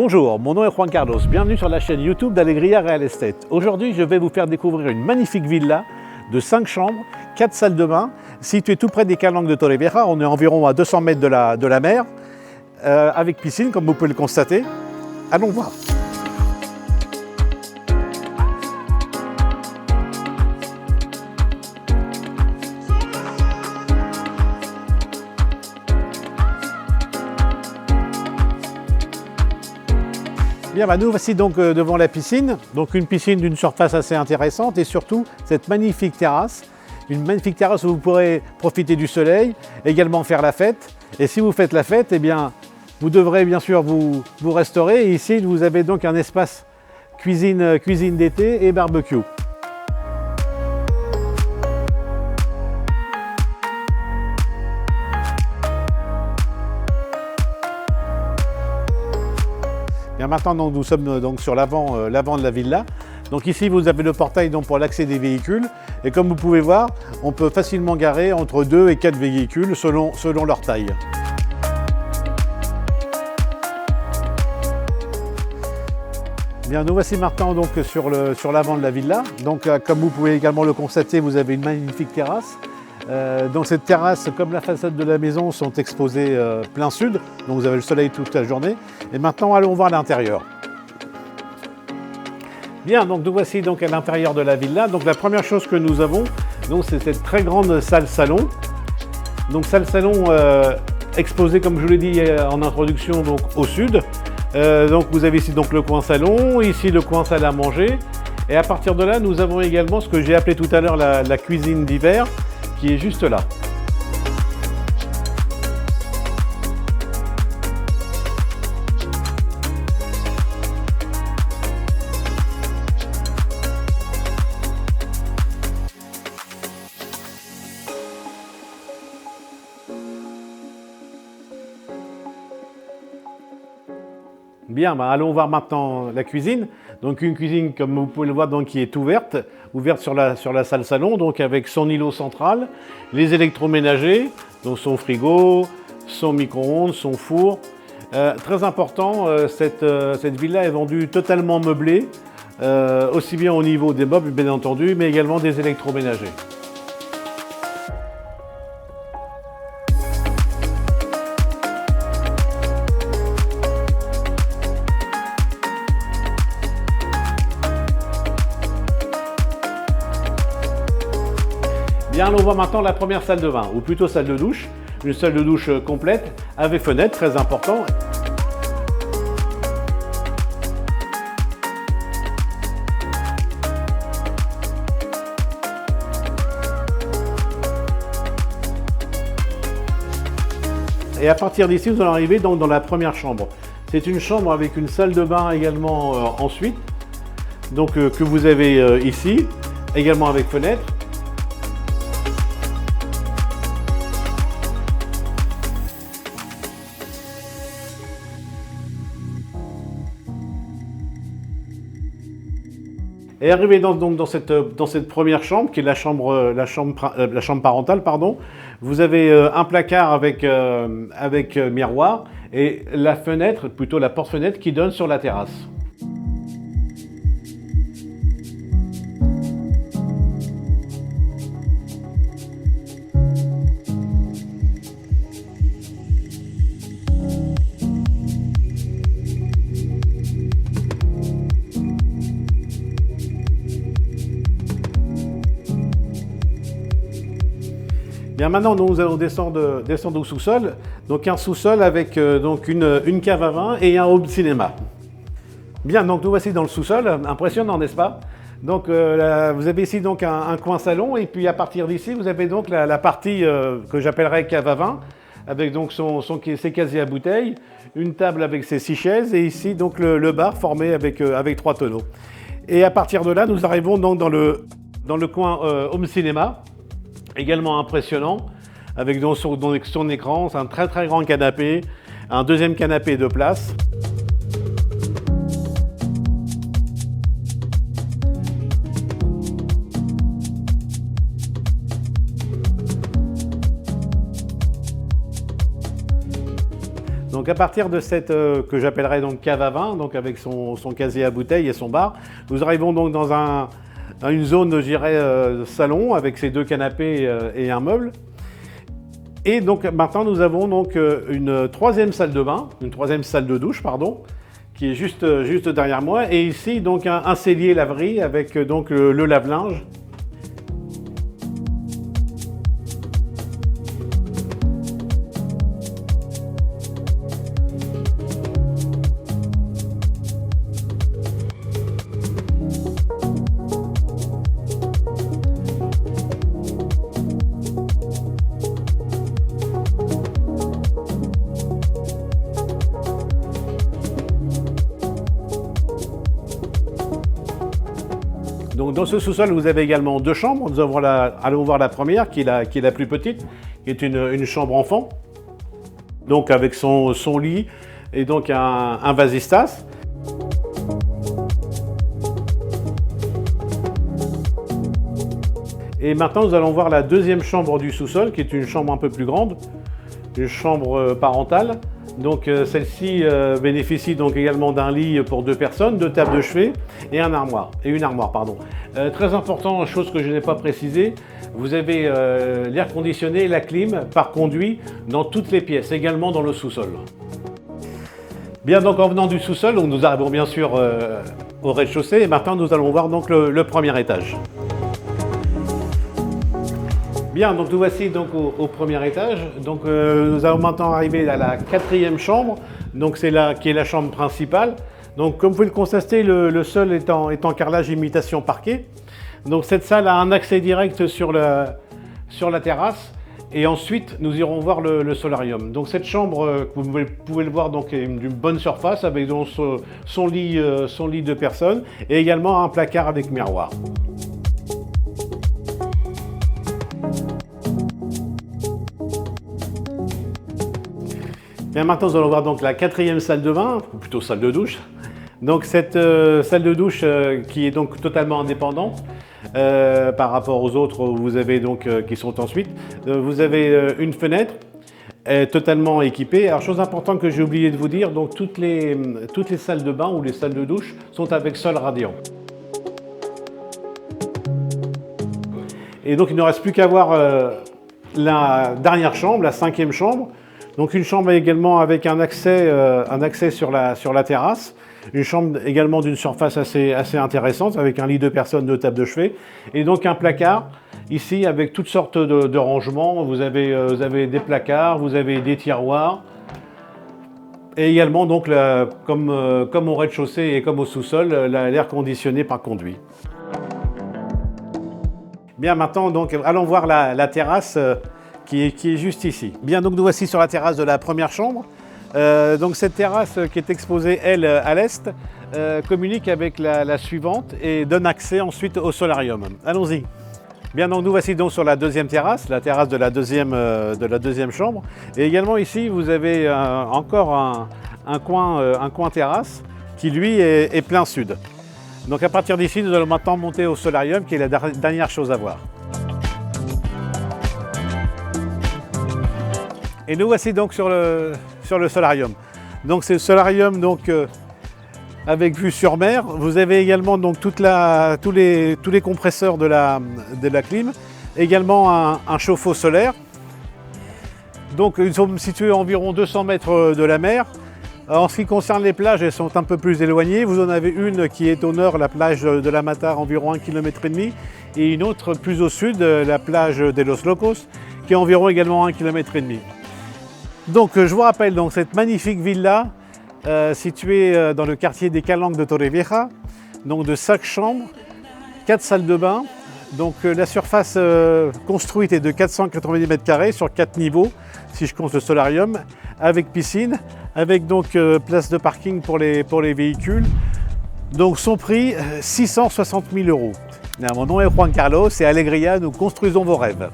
Bonjour, mon nom est Juan Carlos, bienvenue sur la chaîne YouTube d'Alegria Real Estate. Aujourd'hui, je vais vous faire découvrir une magnifique villa de 5 chambres, 4 salles de bain, située tout près des Calanques de Torrevieja. On est environ à 200 mètres de la mer, avec piscine, comme vous pouvez le constater. Allons voir. Bien, nous voici donc devant la piscine, donc une piscine d'une surface assez intéressante et surtout cette magnifique terrasse, une magnifique terrasse où vous pourrez profiter du soleil, également faire la fête. Et si vous faites la fête, eh bien, vous devrez bien sûr vous restaurer. Et ici, vous avez donc un espace cuisine d'été et barbecue. Bien, maintenant, donc, nous sommes donc sur l'avant de la villa. Donc ici, vous avez le portail donc, pour l'accès des véhicules. Et comme vous pouvez voir, on peut facilement garer entre 2 et 4 véhicules selon leur taille. Bien, nous voici maintenant donc, sur l'avant de la villa. Donc, comme vous pouvez également le constater, vous avez une magnifique terrasse. Donc cette terrasse, comme la façade de la maison, sont exposées plein sud, donc vous avez le soleil toute la journée. Et maintenant, allons voir l'intérieur. Bien, donc nous voici donc à l'intérieur de la villa. Donc la première chose que nous avons, c'est cette très grande salle-salon. Donc salle-salon exposée, comme je vous l'ai dit en introduction, donc au sud. Donc vous avez ici donc le coin salon, ici le coin salle à manger. Et à partir de là, nous avons également ce que j'ai appelé tout à l'heure la cuisine d'hiver, qui est juste là. Bien, allons voir maintenant la cuisine. Donc une cuisine, comme vous pouvez le voir, donc, qui est ouverte sur la salle-salon, donc avec son îlot central, les électroménagers, donc son frigo, son micro-ondes, son four. Très important, cette villa est vendue totalement meublée, aussi bien au niveau des meubles, bien entendu, mais également des électroménagers. Bien, on voit maintenant la première salle de bain, ou plutôt salle de douche. Une salle de douche complète, avec fenêtre, très important. Et à partir d'ici, nous allons arriver donc dans la première chambre. C'est une chambre avec une salle de bain également ensuite, donc que vous avez ici, également avec fenêtre. Et arrivé dans cette première chambre, qui est la chambre parentale, pardon, vous avez un placard avec miroir et la fenêtre, plutôt la porte-fenêtre qui donne sur la terrasse. Bien, maintenant, nous allons descendre au sous-sol. Donc un sous-sol avec donc une cave à vin et un home cinéma. Bien, donc nous voici dans le sous-sol. Impressionnant, n'est-ce pas? Donc vous avez ici donc un coin salon et puis à partir d'ici, vous avez donc la partie que j'appellerais cave à vin, avec donc ses casiers à bouteilles, une table avec ses 6 chaises et ici donc le bar formé avec 3 tonneaux. Et à partir de là, nous arrivons donc dans le coin home cinéma. Également impressionnant, avec son écran, c'est un très très grand canapé, un deuxième canapé de place. Donc Donc à partir de cette que j'appellerais donc cave à vin, donc avec son casier à bouteilles et son bar, nous arrivons donc dans une zone, je dirais, salon avec ses 2 canapés et un meuble. Et donc maintenant nous avons donc une 3e salle de bain, une 3e salle de douche, pardon, qui est juste derrière moi. Et ici donc un cellier laverie avec donc le lave-linge. Donc dans ce sous-sol, vous avez également 2 chambres. Nous allons voir la première, qui est la plus petite, qui est une chambre enfant. Donc avec son lit et donc un vasistas. Et maintenant, nous allons voir la 2e chambre du sous-sol, qui est une chambre un peu plus grande, une chambre parentale. Donc celle-ci bénéficie donc également d'un lit pour 2 personnes, 2 tables de chevet et une armoire. Très important, chose que je n'ai pas précisée, vous avez l'air conditionné et la clim par conduit dans toutes les pièces, également dans le sous-sol. Bien, donc en venant du sous-sol, nous arrivons bien sûr au rez-de-chaussée et maintenant nous allons voir donc le premier étage. Bien, donc nous voici donc au premier étage. Donc nous allons maintenant arriver à la 4e chambre, donc c'est là qui est la chambre principale. Donc comme vous pouvez le constater, le sol est en carrelage imitation parquet. Donc cette salle a un accès direct sur la terrasse et ensuite nous irons voir le solarium. Donc cette chambre, vous pouvez le voir, donc est d'une bonne surface avec donc son lit de personnes et également un placard avec miroir. Bien, maintenant, nous allons voir donc la 4e salle de bain, ou plutôt salle de douche. Donc cette salle de douche qui est donc totalement indépendante par rapport aux autres, vous avez donc qui sont ensuite. Vous avez une fenêtre totalement équipée. Alors chose importante que j'ai oublié de vous dire, donc toutes les salles de bain ou les salles de douche sont avec sol radiant. Et donc il ne reste plus qu'à voir la dernière chambre, la 5e chambre. Donc une chambre également avec un accès sur la terrasse. Une chambre également d'une surface assez intéressante avec un lit de personnes, 2 tables de chevet. Et donc un placard ici avec toutes sortes de rangements. Vous avez des placards, vous avez des tiroirs. Et également donc comme au rez-de-chaussée et comme au sous-sol, l'air conditionné par conduit. Bien, maintenant donc allons voir la terrasse qui est juste ici. Bien, donc nous voici sur la terrasse de la première chambre. Donc cette terrasse qui est exposée, elle, à l'est, communique avec la suivante et donne accès ensuite au solarium. Allons-y. Bien, donc nous voici donc sur la 2e terrasse, la terrasse de la deuxième chambre. Et également ici, vous avez encore un coin terrasse qui lui est plein sud. Donc à partir d'ici, nous allons maintenant monter au solarium qui est la dernière chose à voir. Et nous voici donc sur le solarium. Donc c'est le solarium donc, avec vue sur mer. Vous avez également donc tous les compresseurs de la clim. Également un chauffe-eau solaire. Donc ils sont situés à environ 200 mètres de la mer. En ce qui concerne les plages, elles sont un peu plus éloignées. Vous en avez une qui est au nord, la plage de la Matar, environ 1,5 km. Et une autre plus au sud, la plage de Los Locos, qui est environ également 1,5 km. Donc je vous rappelle donc cette magnifique villa située dans le quartier des Calanques de Torrevieja, donc de 5 chambres, 4 salles de bain. Donc la surface construite est de 490 m² sur 4 niveaux, si je compte le solarium, avec piscine, avec donc place de parking pour les véhicules. Donc son prix, 660 000 €. Mon nom est Juan Carlos et Alegria, nous construisons vos rêves.